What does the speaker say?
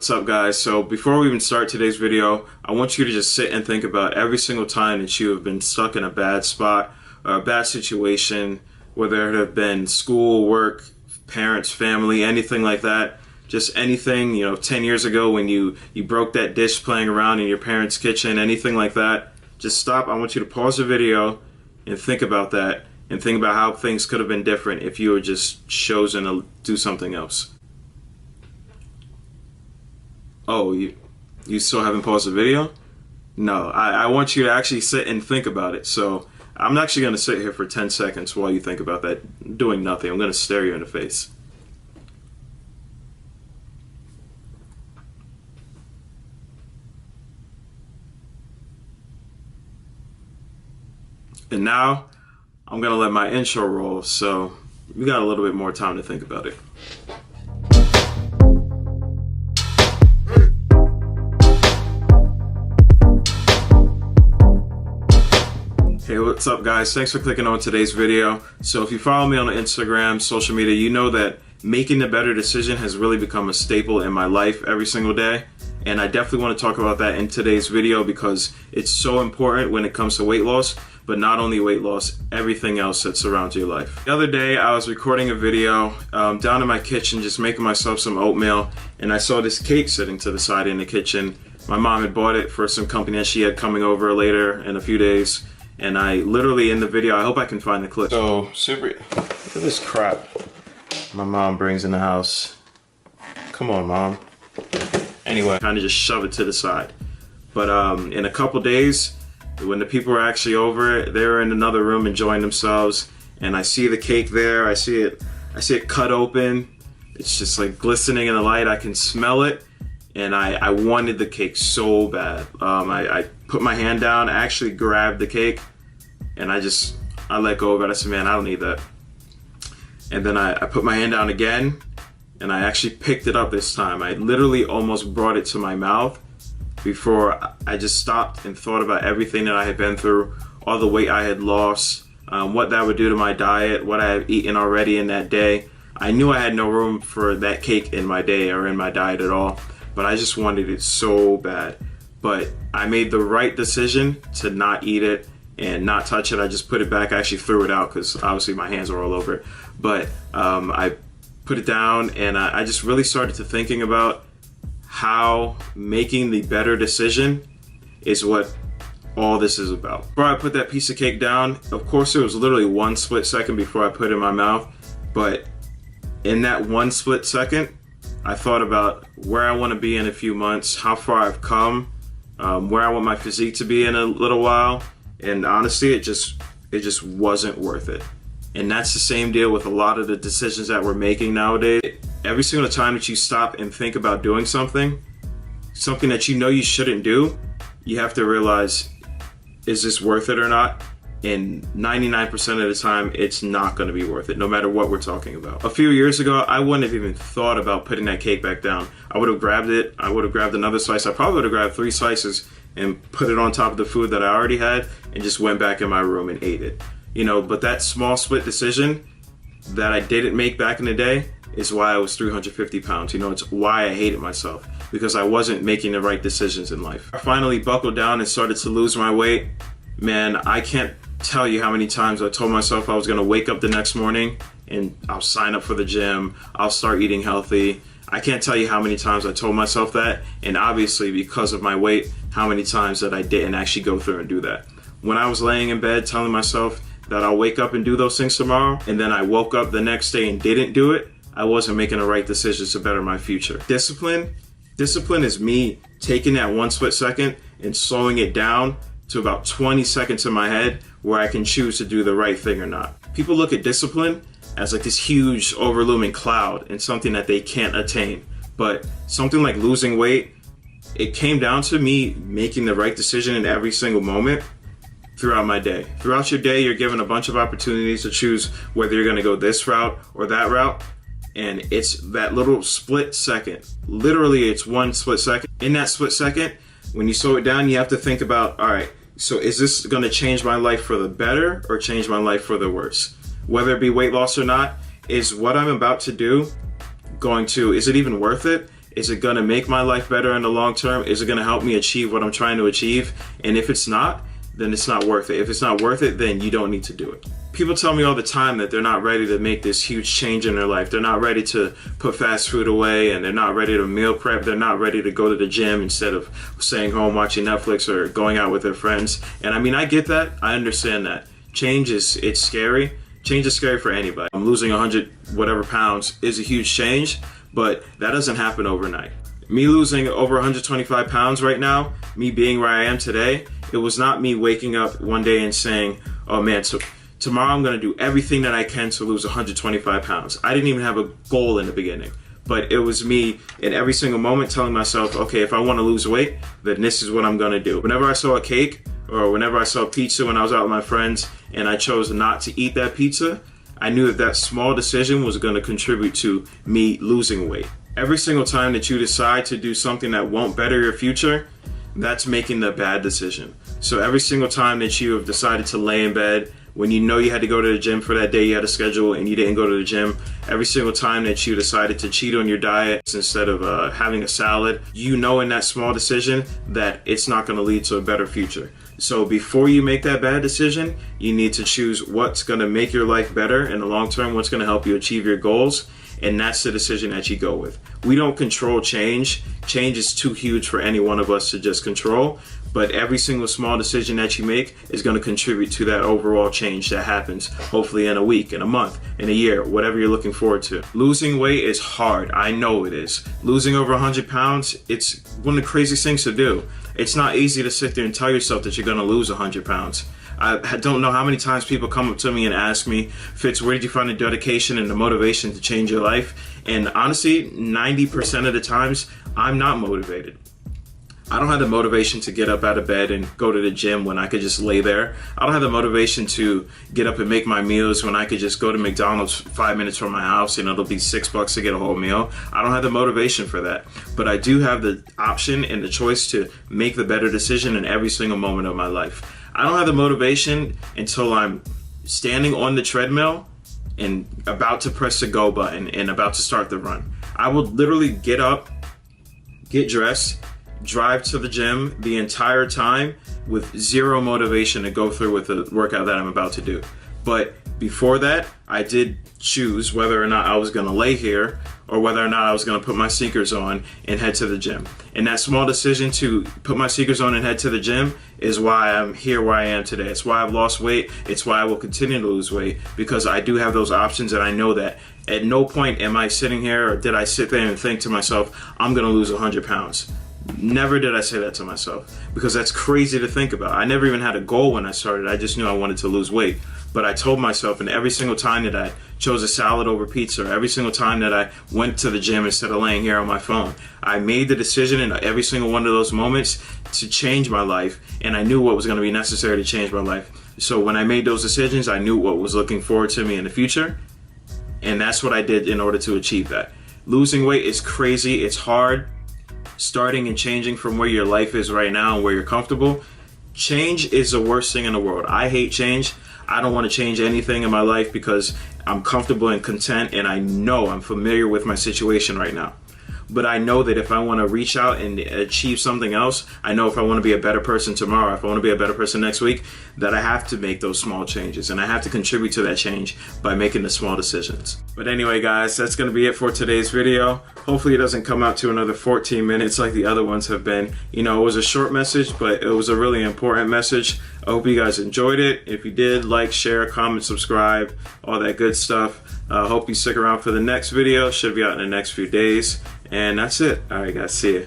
What's up, guys? So before we even start today's video, I want you to just sit and think about every single time that you have been stuck in a bad spot or a bad situation, whether it have been school, work, parents, family, anything like that. Just anything, 10 years ago when you broke that dish playing around in your parents' kitchen, anything like that. Just stop. I want you to pause the video and think about that and think about how things could have been different if you were just chosen to do something else. Oh, you still haven't paused the video? No, I want you to actually sit and think about it. So I'm actually going to sit here for 10 seconds while you think about that, doing nothing. I'm going to stare you in the face. And now I'm going to let my intro roll, so we got a little bit more time to think about it. Hey, what's up, guys? Thanks for clicking on today's video. So if you follow me on Instagram, social media, you know that making the better decision has really become a staple in my life every single day. And I definitely want to talk about that in today's video because it's so important when it comes to weight loss, but not only weight loss, everything else that surrounds your life. The other day, I was recording a video down in my kitchen, just making myself some oatmeal, and I saw this cake sitting to the side in the kitchen. My mom had bought it for some company that she had coming over later in a few days. And I literally, in the video, I hope I can find the clip. So, look at this crap my mom brings in the house. Come on, Mom. Anyway, kind of just shove it to the side. But in a couple days, when the people were actually over, they were in another room enjoying themselves. And I see the cake there. I see it cut open. It's just like glistening in the light. I can smell it. And I wanted the cake so bad. I put my hand down, I actually grabbed the cake, and I let go of it. I said, man, I don't need that. And then I put my hand down again, and I actually picked it up this time. I literally almost brought it to my mouth before I just stopped and thought about everything that I had been through, all the weight I had lost, what that would do to my diet, what I had eaten already in that day. I knew I had no room for that cake in my day or in my diet at all, but I just wanted it so bad. But I made the right decision to not eat it and not touch it. I just put it back. I actually threw it out because obviously my hands were all over it. But I put it down, and I just really started to thinking about how making the better decision is what all this is about. Before I put that piece of cake down, of course it was literally one split second before I put it in my mouth. But in that one split second, I thought about where I want to be in a few months, how far I've come, where I want my physique to be in a little while, and honestly, it just wasn't worth it. And that's the same deal with a lot of the decisions that we're making nowadays. Every single time that you stop and think about doing something that you know you shouldn't do, you have to realize, is this worth it or not? And 99% of the time, it's not going to be worth it, no matter what we're talking about. A few years ago, I wouldn't have even thought about putting that cake back down. I would have grabbed it. I would have grabbed another slice. I probably would have grabbed 3 slices and put it on top of the food that I already had and just went back in my room and ate it. But that small split decision that I didn't make back in the day is why I was 350 pounds. It's why I hated myself, because I wasn't making the right decisions in life. I finally buckled down and started to lose my weight. Man, I can't tell you how many times I told myself I was going to wake up the next morning and I'll sign up for the gym, I'll start eating healthy. I can't tell you how many times I told myself that, and obviously because of my weight, how many times that I didn't actually go through and do that. When I was laying in bed telling myself that I'll wake up and do those things tomorrow, and then I woke up the next day and didn't do it, I wasn't making the right decisions to better my future. Discipline is me taking that one split second and slowing it down to about 20 seconds in my head where I can choose to do the right thing or not. People look at discipline as like this huge overlooming cloud and something that they can't attain. But something like losing weight, it came down to me making the right decision in every single moment throughout my day. Throughout your day, you're given a bunch of opportunities to choose whether you're gonna go this route or that route. And it's that little split second. Literally, it's one split second. In that split second, when you slow it down, you have to think about, all right, so is this gonna change my life for the better or change my life for the worse? Whether it be weight loss or not, is what I'm about to do is it even worth it? Is it going to make my life better in the long term? Is it going to help me achieve what I'm trying to achieve? And if it's not, then it's not worth it. If it's not worth it, then you don't need to do it. People tell me all the time that they're not ready to make this huge change in their life. They're not ready to put fast food away, and they're not ready to meal prep. They're not ready to go to the gym instead of staying home watching Netflix or going out with their friends. And I mean, I get that. I understand that. It's scary. Change is scary for anybody. I'm losing 100 whatever pounds is a huge change, but that doesn't happen overnight. Me losing over 125 pounds right now, me being where I am today, it was not me waking up one day and saying, oh man, so tomorrow I'm going to do everything that I can to lose 125 pounds. I didn't even have a goal in the beginning, but it was me in every single moment telling myself, okay, if I want to lose weight, then this is what I'm going to do. Whenever I saw a cake or whenever I saw pizza when I was out with my friends and I chose not to eat that pizza, I knew that that small decision was going to contribute to me losing weight. Every single time that you decide to do something that won't better your future, that's making the bad decision. So every single time that you have decided to lay in bed, when you know you had to go to the gym for that day, you had a schedule and you didn't go to the gym, every single time that you decided to cheat on your diet instead of having a salad, you know in that small decision that it's not going to lead to a better future. So before you make that bad decision, you need to choose what's going to make your life better in the long term, what's going to help you achieve your goals, and that's the decision that you go with. We don't control change. Change is too huge for any one of us to just control, but every single small decision that you make is going to contribute to that overall change that happens, hopefully in a week, in a month, in a year, whatever you're looking forward to. Losing weight is hard. I know it is. Losing over 100 pounds, it's one of the craziest things to do. It's not easy to sit there and tell yourself that you're going to lose 100 pounds. I don't know how many times people come up to me and ask me, Fitz, where did you find the dedication and the motivation to change your life? And honestly, 90% of the times, I'm not motivated. I don't have the motivation to get up out of bed and go to the gym when I could just lay there. I don't have the motivation to get up and make my meals when I could just go to McDonald's 5 minutes from my house and it'll be $6 to get a whole meal. I don't have the motivation for that. But I do have the option and the choice to make the better decision in every single moment of my life. I don't have the motivation until I'm standing on the treadmill and about to press the go button and about to start the run. I will literally get up, get dressed, drive to the gym the entire time with zero motivation to go through with the workout that I'm about to do. But before that, I did choose whether or not I was going to lay here or whether or not I was going to put my sneakers on and head to the gym. And that small decision to put my sneakers on and head to the gym is why I'm here where I am today. It's why I've lost weight. It's why I will continue to lose weight, because I do have those options, and I know that at no point am I sitting here or did I sit there and think to myself, I'm going to lose 100 pounds. Never did I say that to myself, because that's crazy to think about. I never even had a goal when I started. I just knew I wanted to lose weight. But I told myself, and every single time that I chose a salad over pizza, or every single time that I went to the gym instead of laying here on my phone, I made the decision in every single one of those moments to change my life, and I knew what was going to be necessary to change my life. So when I made those decisions, I knew what was looking forward to me in the future, and that's what I did in order to achieve that. Losing weight is crazy. It's hard. Starting and changing from where your life is right now and where you're comfortable. Change is the worst thing in the world. I hate change. I don't want to change anything in my life because I'm comfortable and content, and I know I'm familiar with my situation right now. But I know that if I want to reach out and achieve something else, I know if I want to be a better person tomorrow, if I want to be a better person next week, that I have to make those small changes, and I have to contribute to that change by making the small decisions. But anyway, guys, that's going to be it for today's video. Hopefully it doesn't come out to another 14 minutes like the other ones have been. You know, it was a short message, but it was a really important message. I hope you guys enjoyed it. If you did, like, share, comment, subscribe, all that good stuff. Hope you stick around for the next video. Should be out in the next few days. And that's it. All right, guys. See ya.